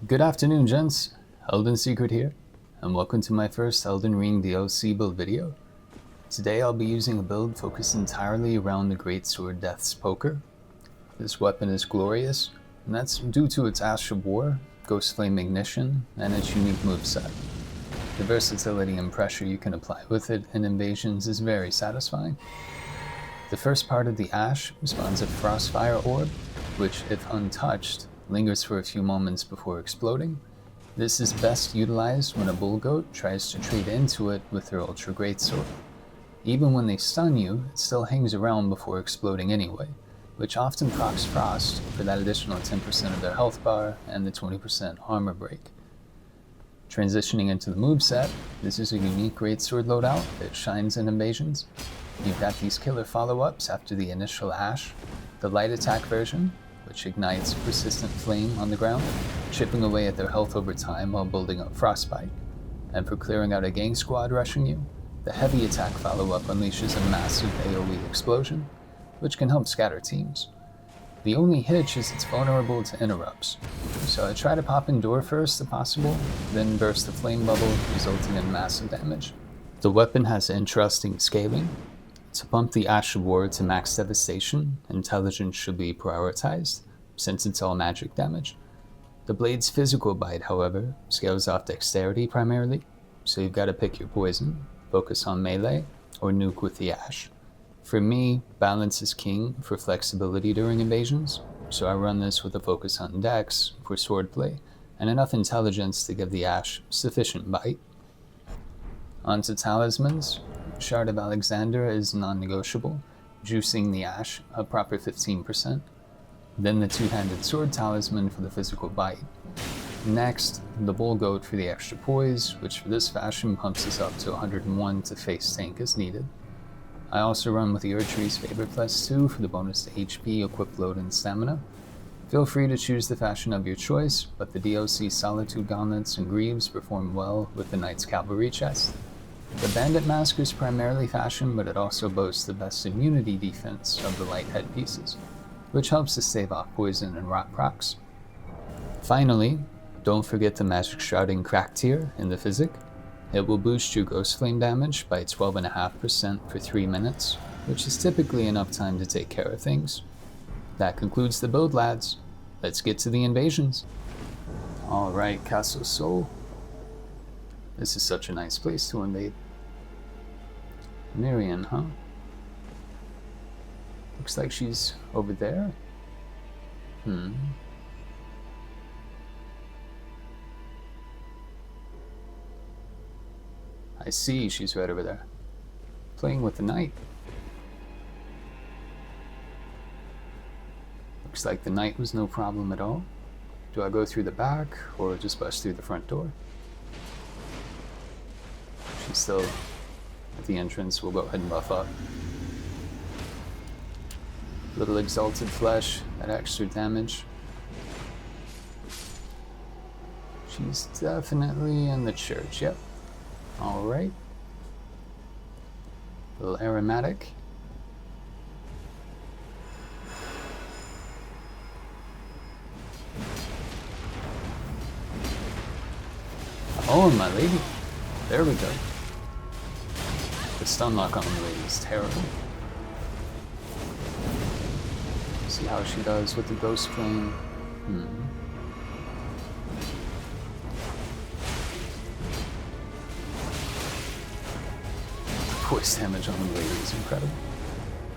Good afternoon, gents. Elden Secret here, and welcome to my first Elden Ring DLC build video. Today I'll be using a build focused entirely around the Greatsword Death's Poker. This weapon is glorious, and that's due to its Ash of War, Ghost Flame Ignition, and its unique moveset. The versatility and pressure you can apply with it in invasions is very satisfying. The first part of the Ash spawns a Frostfire Orb, which, if untouched, lingers for a few moments before exploding. This is best utilized when a bull goat tries to trade into it with their Ultra Greatsword. Even when they stun you, it still hangs around before exploding anyway, which often procs Frost for that additional 10% of their health bar and the 20% armor break. Transitioning into the moveset, this is a unique Greatsword loadout that shines in invasions. You've got these killer follow-ups after the initial Ash, the light attack version, which ignites persistent flame on the ground, chipping away at their health over time while building up frostbite. And for clearing out a gang squad rushing you, the heavy attack follow-up unleashes a massive AoE explosion, which can help scatter teams. The only hitch is it's vulnerable to interrupts, so I try to pop Endure first if possible, then burst the flame bubble, resulting in massive damage. The weapon has interesting scaling. To bump the Ash of War to max devastation, intelligence should be prioritized, since it's all magic damage. The blade's physical bite, however, scales off dexterity primarily, so you've got to pick your poison, focus on melee, or nuke with the Ash. For me, balance is king for flexibility during invasions, so I run this with a focus on dex for swordplay, and enough intelligence to give the Ash sufficient bite. Onto talismans. Shard of Alexander is non-negotiable, juicing the Ash a proper 15%. Then the two-handed sword talisman for the physical bite. Next, the bull goat for the extra poise, which for this fashion pumps us up to 101 to face tank as needed. I also run with the Erdtree's Favor +2 for the bonus to HP, equip load, and stamina. Feel free to choose the fashion of your choice, but the DLC Solitude Gauntlets and Greaves perform well with the Knight's Cavalry chest. The Bandit Mask is primarily fashion, but it also boasts the best immunity defense of the light headpieces, which helps to stave off poison and rot procs. Finally, don't forget the Magic Shrouding Crack tier in the Physic. It will boost your Ghost Flame damage by 12.5% for 3 minutes, which is typically enough time to take care of things. That concludes the build, lads. Let's get to the invasions. Alright, Castle Sol. This is such a nice place to invade. Mirian, huh? Looks like she's over there. I see, she's right over there. Playing with the knight. Looks like the knight was no problem at all. Do I go through the back, or just bust through the front door? She's still at the entrance. We'll go ahead and buff up. Little Exalted Flesh, that extra damage. She's definitely in the church, yep. Alright. Little aromatic. Oh, my lady. There we go. The stun lock on the lady is terrible. See how she does with the Ghost Flame. The voice damage on the lady is incredible.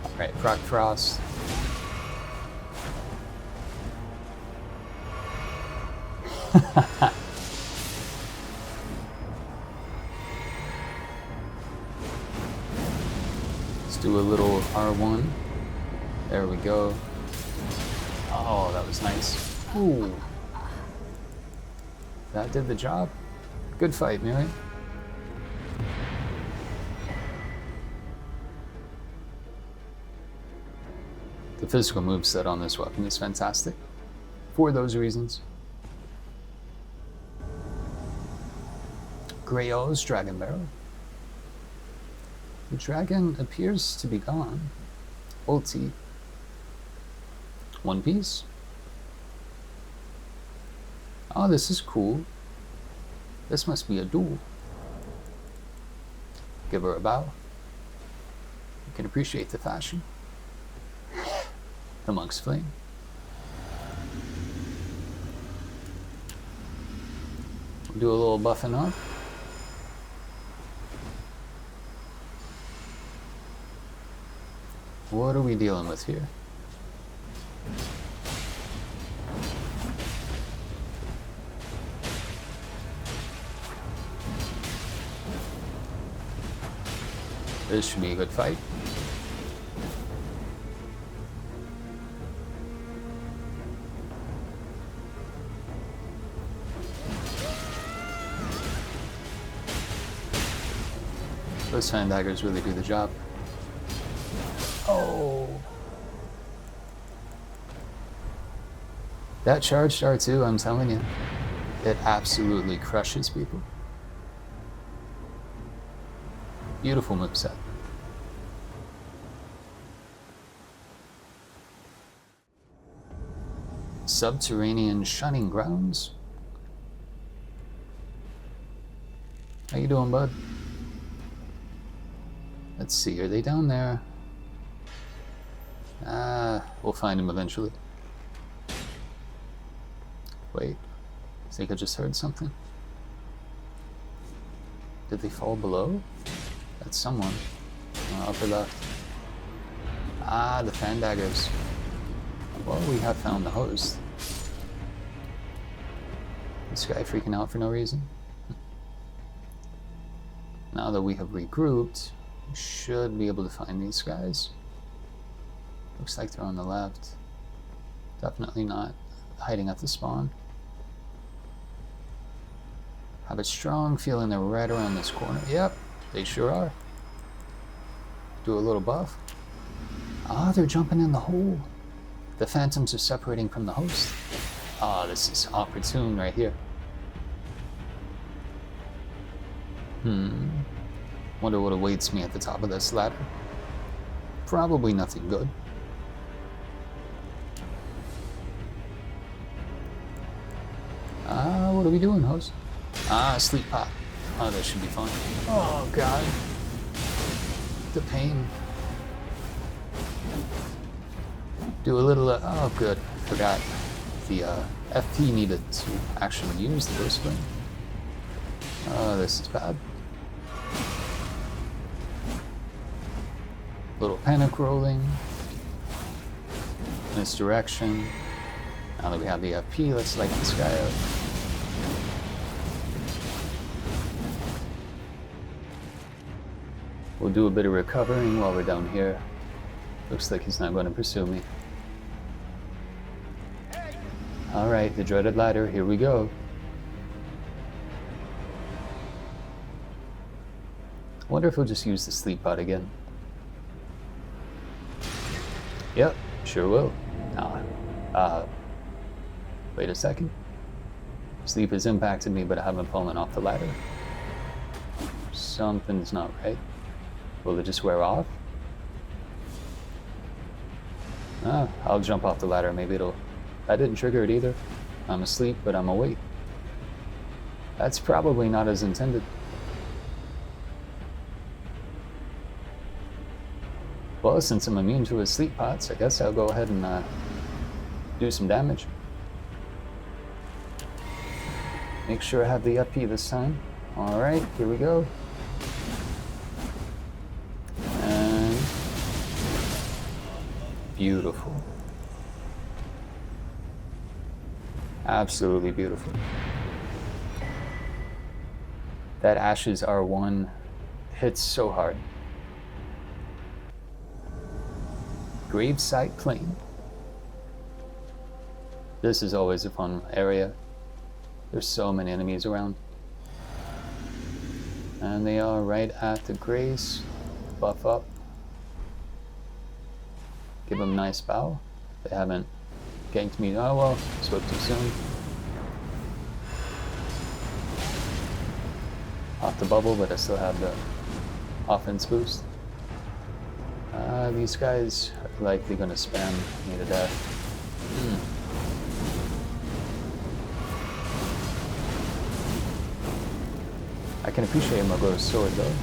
Alright, Proc Frost. Do a little R1. There we go. Oh, that was nice. Ooh. That did the job. Good fight, Miriam. The physical moveset on this weapon is fantastic. For those reasons. Greyol's Dragon Barrel. The dragon appears to be gone. Ulti. One Piece. Oh, this is cool. This must be a duel. Give her a bow. You can appreciate the fashion. The monk's flame. We'll do a little buffing up. What are we dealing with here? This should be a good fight. Those hand daggers really do the job. Oh. That charged R2, I'm telling you, it absolutely crushes people. Beautiful moveset. Subterranean Shunning Grounds. How you doing, bud? Let's see, are they down there? We'll find them eventually. Wait, I think I just heard something. Did they fall below? That's someone. Upper left. Ah, the fan daggers. Well, we have found the host. This guy freaking out for no reason. Now that we have regrouped, we should be able to find these guys. Looks like they're on the left. Definitely not hiding at the spawn. Have a strong feeling they're right around this corner. Yep, they sure are. Do a little buff. Ah, they're jumping in the hole. The phantoms are separating from the host. Ah, this is opportune right here. Wonder what awaits me at the top of this ladder. Probably nothing good. What are we doing, host? Sleep pot. Oh, that should be fun. Oh, God. The pain. Do a little, oh, good. Forgot. The FP needed to actually use the burst spring. Oh, this is bad. Little panic rolling. Misdirection. Now that we have the FP, let's light this guy up. We'll do a bit of recovering while we're down here. Looks like he's not going to pursue me. Alright, the dreaded ladder, here we go. I wonder if we'll just use the sleep pod again. Yep, sure will. Wait a second. Sleep has impacted me, but I haven't fallen off the ladder. Something's not right. Will it just wear off? I'll jump off the ladder, maybe it'll... I didn't trigger it either. I'm asleep, but I'm awake. That's probably not as intended. Well, since I'm immune to his sleep pots, I guess I'll go ahead and do some damage. Make sure I have the FP this time. Alright, here we go. And... beautiful. Absolutely beautiful. That Ashes R1 hits so hard. Gravesite Plain. This is always a fun area. There's so many enemies around. And they are right at the Grace. Buff up. Give them a nice bow. They haven't ganked me. Oh well, spoke too soon. Off the bubble, but I still have the offense boost. These guys are likely going to spam me to death. I can appreciate Margot's sword though.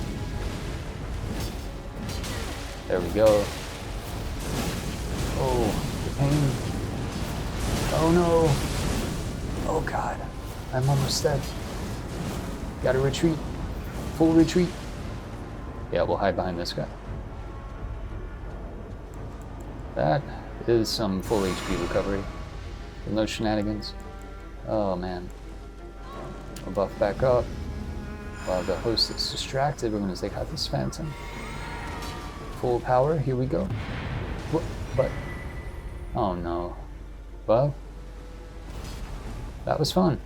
There we go. Oh, the pain. Oh no. Oh god. I'm almost dead. Gotta retreat. Full retreat. Yeah, we'll hide behind this guy. That is some full HP recovery. With no shenanigans. Oh man. We'll buff back up. While the host is distracted, we're going to take out this phantom. Full power, here we go. What? But, oh no. Well, that was fun.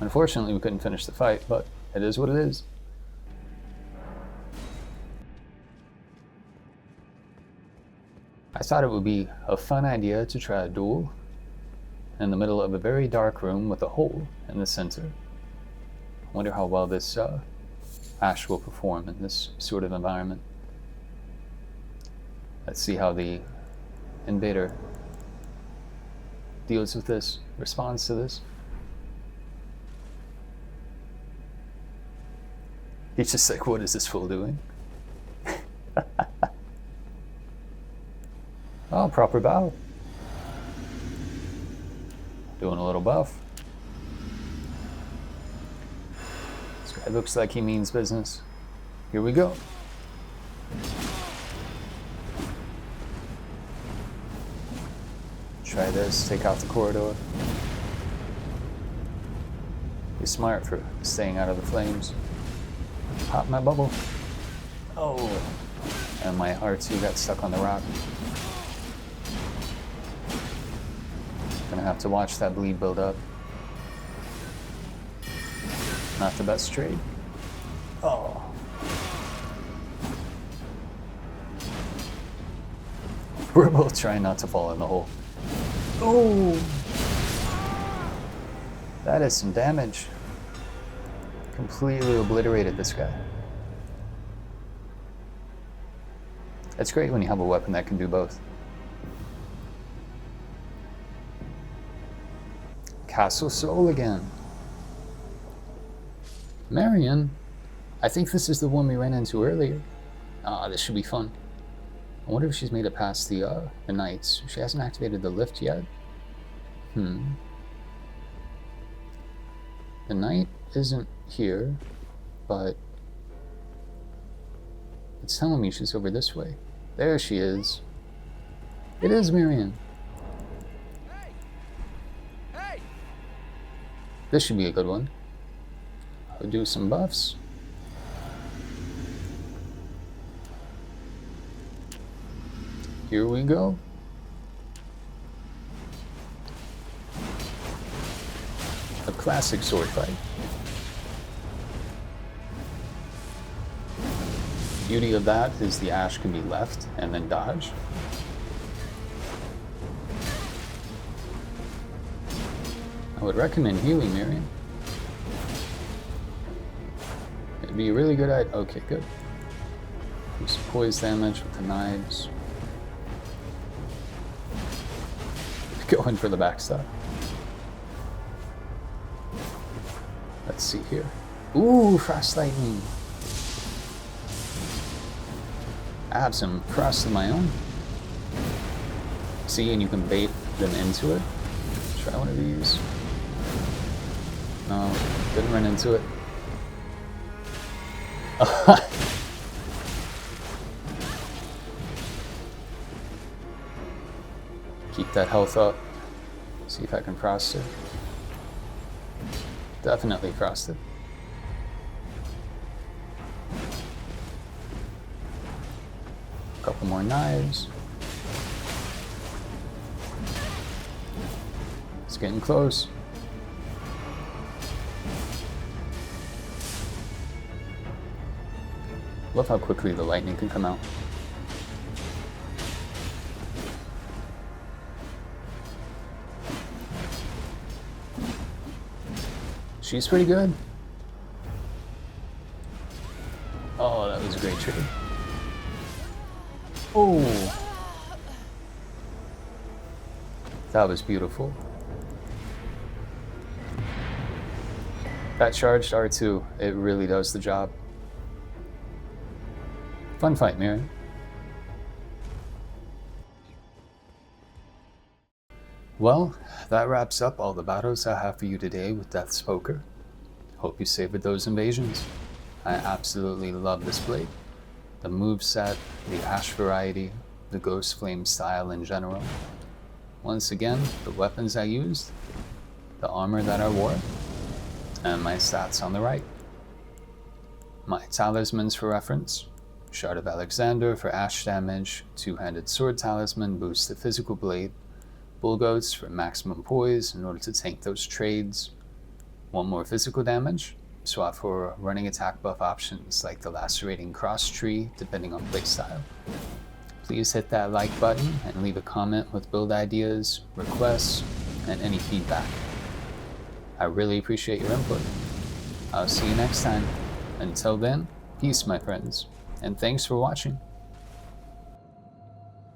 Unfortunately, we couldn't finish the fight, but it is what it is. I thought it would be a fun idea to try a duel in the middle of a very dark room with a hole in the center. I wonder how well this Ash will perform in this sort of environment. Let's see how the invader deals with this, responds to this. He's just like, what is this fool doing? Oh, proper bow. Doing a little buff. This guy looks like he means business. Here we go. Try this, take out the corridor. Be smart for staying out of the flames. Pop my bubble. Oh, and my R2 got stuck on the rock. Gonna have to watch that bleed build up. Not the best trade. Oh. We're both trying not to fall in the hole. Oh! That is some damage. Completely obliterated this guy. It's great when you have a weapon that can do both. Castle Soul again. Marion? I think this is the one we ran into earlier. Ah, this should be fun. I wonder if she's made it past the knights. She hasn't activated the lift yet. The knight isn't here, but it's telling me she's over this way. There she is. It is Marion. Hey! This should be a good one. I'll do some buffs. Here we go. A classic sword fight. Beauty of that is the Ash can be left and then dodge. I would recommend healing Marion. It'd be a really good idea. Okay, good. Do some poise damage with the knives. Going for the backstab. Let's see here. Ooh, frost lightning. I have some frost of my own. See, and you can bait them into it. Try one of these. No, didn't run into it. Keep that health up. See if I can frost it. Definitely frosted. A couple more knives. It's getting close. Love how quickly the lightning can come out. She's pretty good. Oh, that was a great trade. Oh, that was beautiful. That charged R2, it really does the job. Fun fight, Mira. Well, that wraps up all the battles I have for you today with Death's Poker. Hope you savored those invasions. I absolutely love this blade. The moveset, the Ash variety, the Ghost Flame style in general. Once again, the weapons I used, the armor that I wore, and my stats on the right. My talismans for reference: Shard of Alexander for Ash damage, Two-Handed Sword Talisman boosts the physical blade, Bull Goats for maximum poise in order to tank those trades, 1 more physical damage, swap for running attack buff options like the Lacerating Cross Tree depending on playstyle. Please hit that like button and leave a comment with build ideas, requests, and any feedback. I really appreciate your input. I'll see you next time. Until then, peace my friends, and thanks for watching.